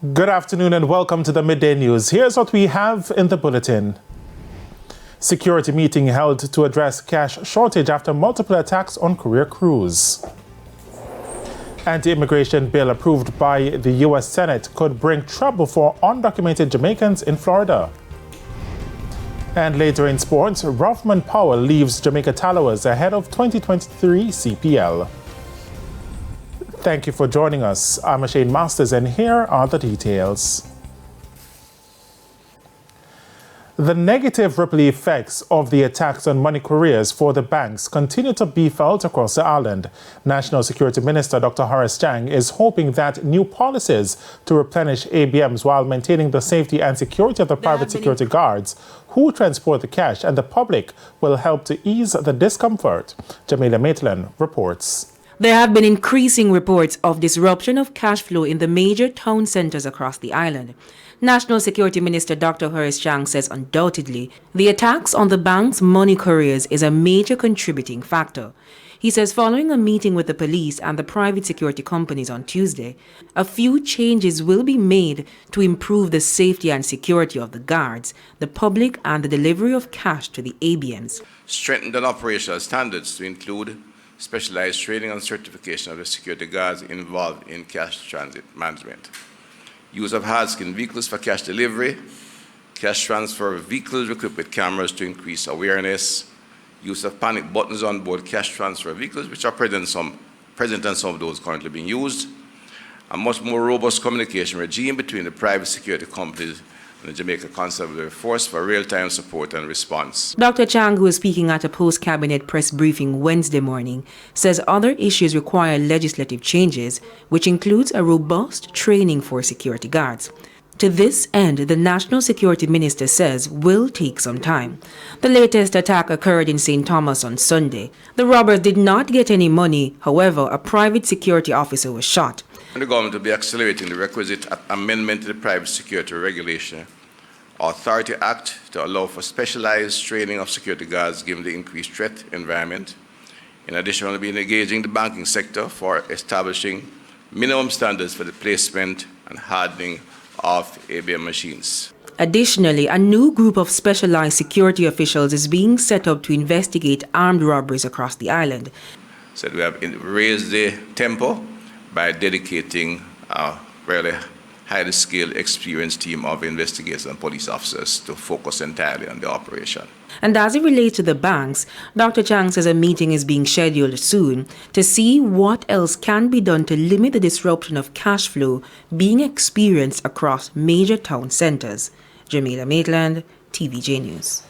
Good afternoon and welcome to the Midday News. Here's what we have in the bulletin. Security meeting held to address cash shortage after multiple attacks on courier crews. Anti-immigration bill approved by the U.S. Senate could bring trouble for undocumented Jamaicans in Florida. And later in sports, Ruffman Power leaves Jamaica Tallowers ahead of 2023 CPL. Thank you for joining us. I'm Shane Masters and here are the details. The negative ripple effects of the attacks on money couriers for the banks continue to be felt across the island. National Security Minister Dr. Horace Chang is hoping that new policies to replenish ABMs while maintaining the safety and security of the private security guards who transport the cash and the public will help to ease the discomfort. Jamila Maitland reports. There have been increasing reports of disruption of cash flow in the major town centers across the island. National Security Minister Dr. Horace Chang says undoubtedly the attacks on the bank's money couriers is a major contributing factor. He says following a meeting with the police and the private security companies on Tuesday, a few changes will be made to improve the safety and security of the guards, the public and the delivery of cash to the ABMs. Strengthened operational standards to include specialized training and certification of the security guards involved in cash transit management. Use of hard-skin vehicles for cash delivery, cash transfer of vehicles equipped with cameras to increase awareness, use of panic buttons on board cash transfer vehicles, which are present and some of those currently being used, a much more robust communication regime between the private security companies and the Jamaica Constabulary Force for real-time support and response. Dr. Chang, who was speaking at a post-cabinet press briefing Wednesday morning, says other issues require legislative changes, which includes a robust training for security guards. To this end, the National Security Minister says will take some time. The latest attack occurred in St. Thomas on Sunday. The robbers did not get any money, however, a private security officer was shot. The government will be accelerating the requisite amendment to the Private Security Regulation Authority Act to allow for specialized training of security guards given the increased threat environment. In addition, we'll be engaging the banking sector for establishing minimum standards for the placement and hardening of ABM machines. Additionally, a new group of specialized security officials is being set up to investigate armed robberies across the island. So we have raised the tempo by dedicating a really highly skilled, experienced team of investigators and police officers to focus entirely on the operation. And as it relates to the banks, Dr. Chang says a meeting is being scheduled soon to see what else can be done to limit the disruption of cash flow being experienced across major town centers. Jamila Maitland, TVJ News.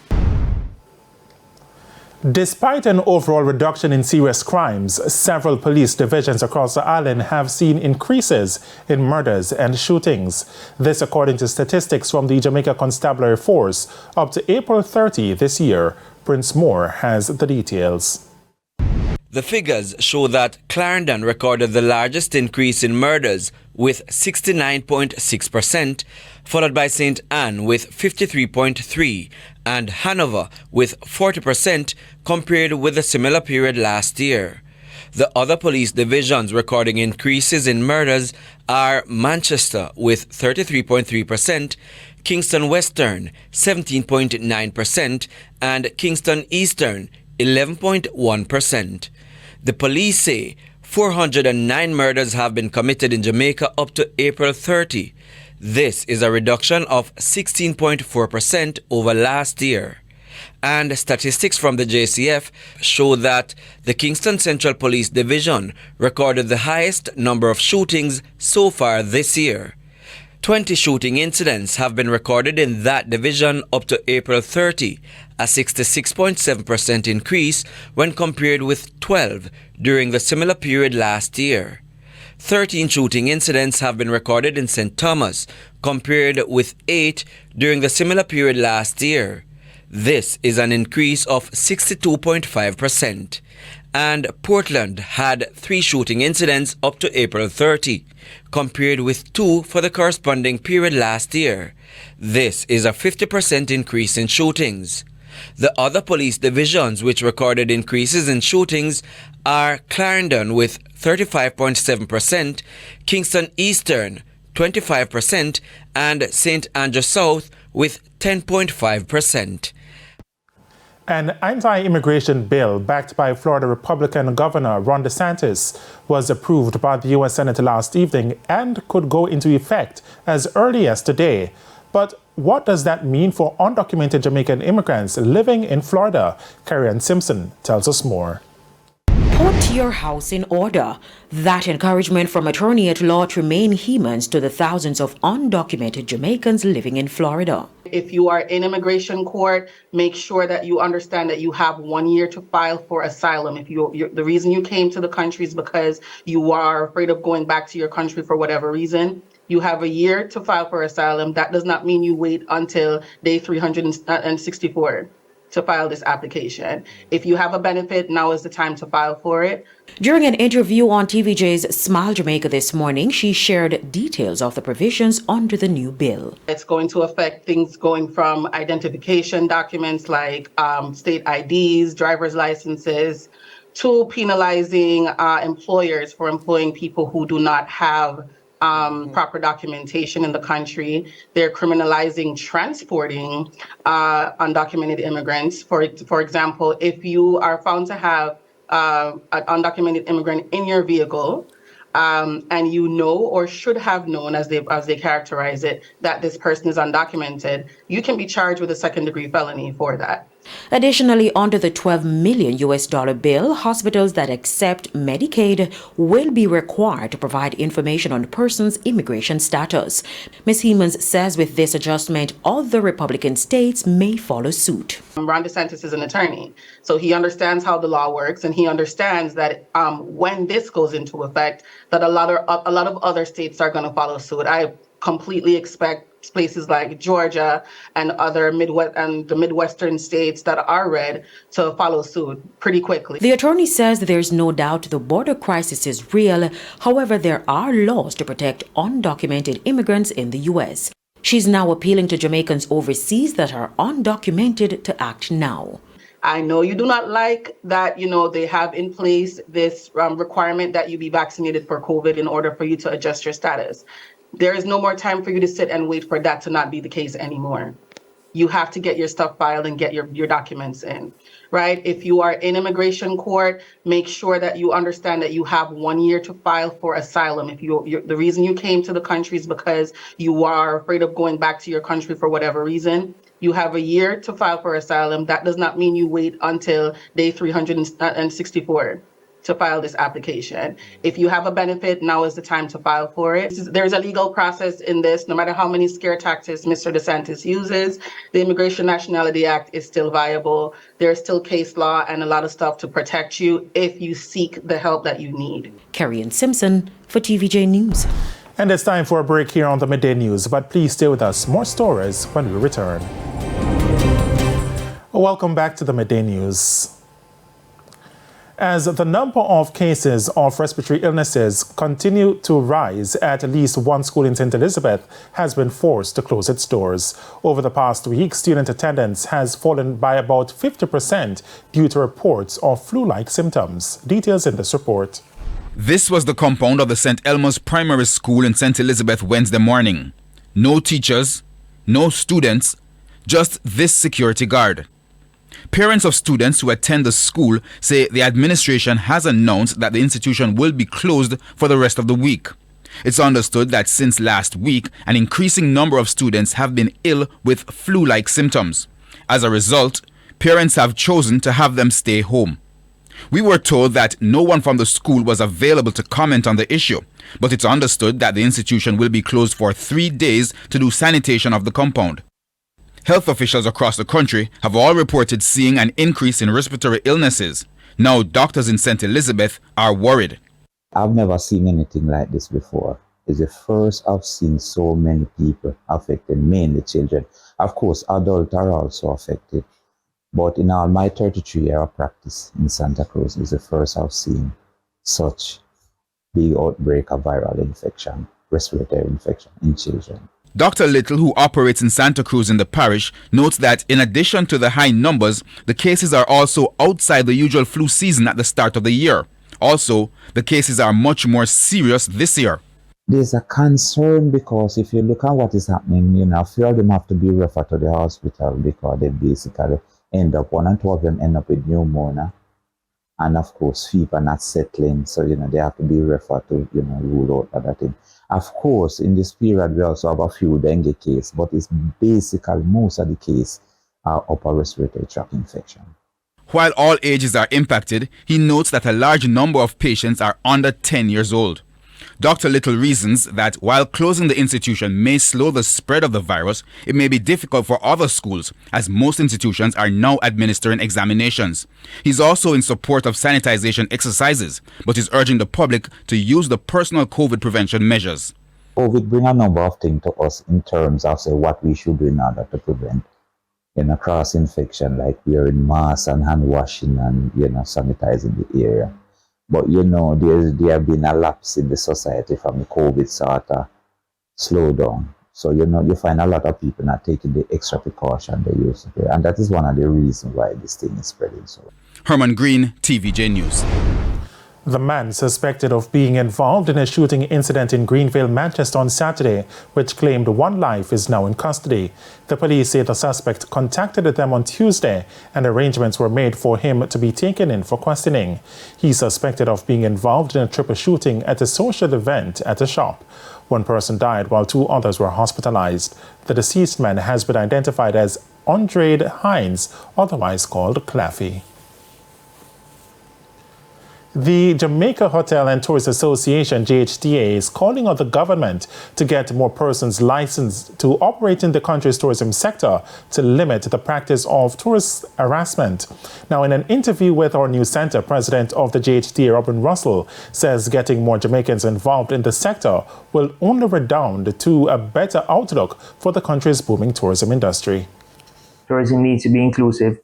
Despite an overall reduction in serious crimes, several police divisions across the island have seen increases in murders and shootings. This according to statistics from the Jamaica Constabulary Force up to April 30 this year. Prince Moore has the details. The figures show that Clarendon recorded the largest increase in murders with 69.6%, followed by St. Anne with 53.3% and Hanover with 40% compared with the similar period last year. The other police divisions recording increases in murders are Manchester with 33.3%, Kingston Western 17.9% and Kingston Eastern 11.1%. The police say 409 murders have been committed in Jamaica up to April 30. This is a reduction of 16.4% over last year. And statistics from the JCF show that the Kingston Central Police Division recorded the highest number of shootings so far this year. 20 shooting incidents have been recorded in that division up to April 30, a 66.7% increase when compared with 12 during the similar period last year. 13 shooting incidents have been recorded in St. Thomas, compared with 8 during the similar period last year. This is an increase of 62.5%. And Portland had 3 shooting incidents up to April 30, compared with 2 for the corresponding period last year. This is a 50% increase in shootings. The other police divisions which recorded increases in shootings are Clarendon with 35.7%, Kingston Eastern 25% and St. Andrew South with 10.5%. An anti-immigration bill backed by Florida Republican Governor Ron DeSantis was approved by the U.S. Senate last evening and could go into effect as early as today. But what does that mean for undocumented Jamaican immigrants living in Florida? Carrie Simpson tells us more. Put your house in order. That encouragement from attorney at law Tremaine Hemans to the thousands of undocumented Jamaicans living in Florida. If you are in immigration court, make sure that you understand that you have 1 year to file for asylum. If the reason you came to the country is because you are afraid of going back to your country for whatever reason, you have a year to file for asylum. That does not mean you wait until day 364 to file this application. If you have a benefit, now is the time to file for it. During an interview on TVJ's Smile Jamaica this morning, she shared details of the provisions under the new bill. It's going to affect things going from identification documents like state IDs, driver's licenses, to penalizing employers for employing people who do not have proper documentation in the country. They're criminalizing transporting undocumented immigrants. For example, if you are found to have an undocumented immigrant in your vehicle, and you know or should have known, as they characterize it, that this person is undocumented, you can be charged with a second-degree felony for that. Additionally, under the $12 million bill, hospitals that accept Medicaid will be required to provide information on persons' immigration status. Ms. Hemans says with this adjustment, other Republican states may follow suit. Ron DeSantis is an attorney, so he understands how the law works, and he understands that when this goes into effect, that a lot of other states are going to follow suit. I completely expect places like Georgia and other the Midwestern states that are red to follow suit pretty quickly. The attorney says there's no doubt the border crisis is real. However, there are laws to protect undocumented immigrants in the U.S. She's now appealing to Jamaicans overseas that are undocumented to act now. I know you do not like that, they have in place this requirement that you be vaccinated for COVID in order for you to adjust your status. There is no more time for you to sit and wait for that to not be the case anymore. You have to get your stuff filed and get your documents in, right? If you are in immigration court, make sure that you understand that you have 1 year to file for asylum. If the reason you came to the country is because you are afraid of going back to your country for whatever reason, you have a year to file for asylum. That does not mean you wait until day 364 to file this application. If you have a benefit, now is the time to file for it. There's a legal process in this. No matter how many scare tactics Mr. DeSantis uses, the Immigration Nationality Act is still viable. There's still case law and a lot of stuff to protect you if you seek the help that you need. Carrie Simpson for TVJ News. And it's time for a break here on the Midday News, but please stay with us. More stories when we return. Welcome back to the Midday News. As the number of cases of respiratory illnesses continue to rise, at least one school in St. Elizabeth has been forced to close its doors. Over the past week, student attendance has fallen by about 50% due to reports of flu-like symptoms. Details in this report. This was the compound of the St. Elmo's Primary School in St. Elizabeth Wednesday morning. No teachers, no students, just this security guard. Parents of students who attend the school say the administration has announced that the institution will be closed for the rest of the week. It's understood that since last week, an increasing number of students have been ill with flu-like symptoms. As a result, parents have chosen to have them stay home. We were told that no one from the school was available to comment on the issue, but it's understood that the institution will be closed for 3 days to do sanitation of the compound. Health officials across the country have all reported seeing an increase in respiratory illnesses. Now doctors in St. Elizabeth are worried. I've never seen anything like this before. It's the first I've seen so many people affected, mainly children. Of course, adults are also affected. But in all my 33-year practice in Santa Cruz, it's the first I've seen such big outbreak of viral infection, respiratory infection in children. Dr. Little, who operates in Santa Cruz in the parish, notes that in addition to the high numbers, the cases are also outside the usual flu season at the start of the year. Also, the cases are much more serious this year. there's a concern because if you look at what is happening, a few of them have to be referred to the hospital because they basically end up, 1 and 2 of them end up with pneumonia. And of course, fever not settling. So, they have to be referred to, rule out other thing. Of course, in this period, we also have a few dengue cases, but it's basically most of the cases are upper respiratory tract infection. While all ages are impacted, he notes that a large number of patients are under 10 years old. Dr. Little reasons that while closing the institution may slow the spread of the virus, it may be difficult for other schools, as most institutions are now administering examinations. He's also in support of sanitization exercises, but is urging the public to use the personal COVID prevention measures. COVID brings a number of things to us in terms of what we should do in order to prevent cross-infection, like wearing masks and hand washing and sanitizing the area. But there have been a lapse in the society from the COVID sort of slow down. So you find a lot of people not taking the extra precaution they used to do. And that is one of the reasons why this thing is spreading so. Herman Green, TVJ News. The man suspected of being involved in a shooting incident in Greenville, Manchester on Saturday, which claimed 1 life, is now in custody. The police say the suspect contacted them on Tuesday and arrangements were made for him to be taken in for questioning. He's suspected of being involved in a triple shooting at a social event at a shop. 1 person died while 2 others were hospitalized. The deceased man has been identified as Andre Hines, otherwise called Claffy. The Jamaica Hotel and Tourist Association, JHTA, is calling on the government to get more persons licensed to operate in the country's tourism sector to limit the practice of tourist harassment. Now, in an interview with our news center, President of the JHTA, Robin Russell, says getting more Jamaicans involved in the sector will only redound to a better outlook for the country's booming tourism industry. Tourism needs to be inclusive.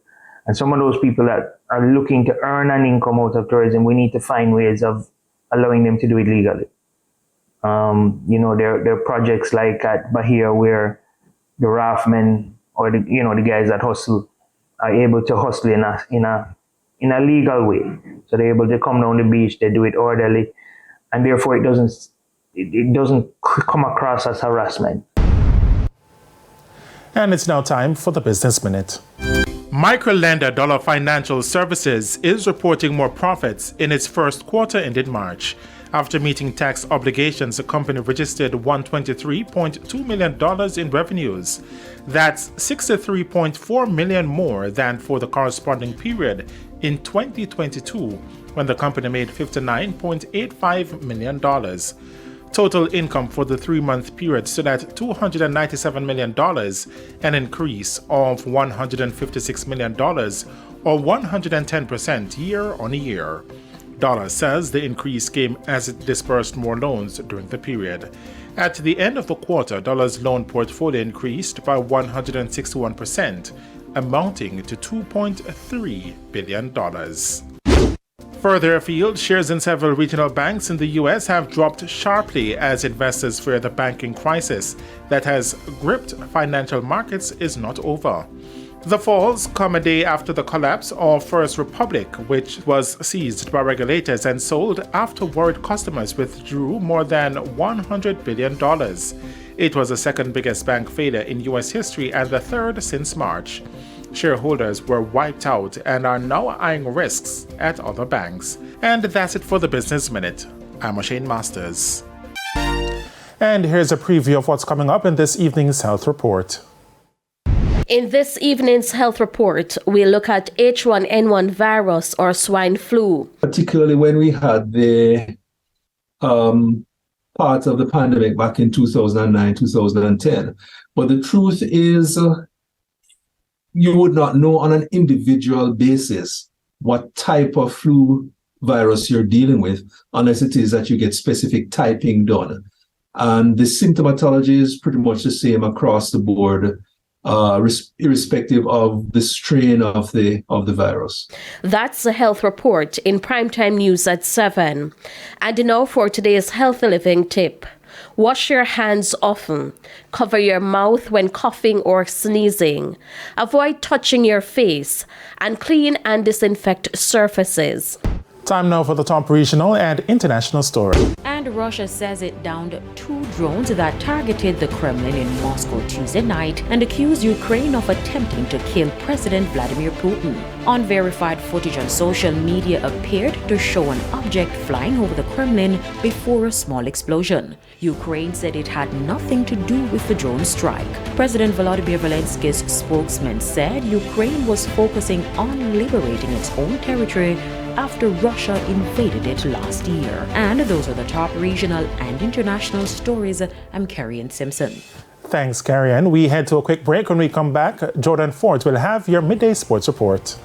And some of those people that are looking to earn an income out of tourism, we need to find ways of allowing them to do it legally. There are projects like at Bahia where the raftmen or the guys that hustle are able to hustle in a legal way. So they're able to come down the beach, they do it orderly, and therefore it doesn't come across as harassment. And it's now time for the Business Minute. Microlender Dollar Financial Services is reporting more profits in its first quarter ended March. After meeting tax obligations, the company registered $123.2 million in revenues. That's $63.4 million more than for the corresponding period in 2022, when the company made $59.85 million. Total income for the 3-month period stood at $297 million, an increase of $156 million, or 110% year-on-year. Dollar says the increase came as it dispersed more loans during the period. At the end of the quarter, Dollar's loan portfolio increased by 161%, amounting to $2.3 billion. Further afield, shares in several regional banks in the U.S. have dropped sharply as investors fear the banking crisis that has gripped financial markets is not over. The falls come a day after the collapse of First Republic, which was seized by regulators and sold after worried customers withdrew more than $100 billion. It was the second biggest bank failure in U.S. history and the third since March. Shareholders were wiped out and are now eyeing risks at other banks. And that's it for the Business Minute. I'm O'Shane Masters. And here's a preview of what's coming up in this evening's health report. In this evening's health report, we look at H1N1 virus or swine flu. Particularly when we had the part of the pandemic back in 2009, 2010. But the truth is, you would not know on an individual basis what type of flu virus you're dealing with unless it is that you get specific typing done. And the symptomatology is pretty much the same across the board, irrespective of the strain of the virus. That's the health report in Primetime News at 7. And now for today's healthy living tip. Wash your hands often. Cover your mouth when coughing or sneezing. Avoid touching your face and clean and disinfect surfaces. Time now for the top regional and international story. And Russia says it downed 2 drones that targeted the Kremlin in Moscow Tuesday night and accused Ukraine of attempting to kill President Vladimir Putin. Unverified footage on social media appeared to show an object flying over the Kremlin before a small explosion. Ukraine said it had nothing to do with the drone strike. President Volodymyr Zelensky's spokesman said Ukraine was focusing on liberating its own territory after Russia invaded it last year. And those are the top regional and international stories. I'm Carrie Simpson. Thanks, Carrie. We head to a quick break. When we come back, Jordan Fort will have your midday sports report.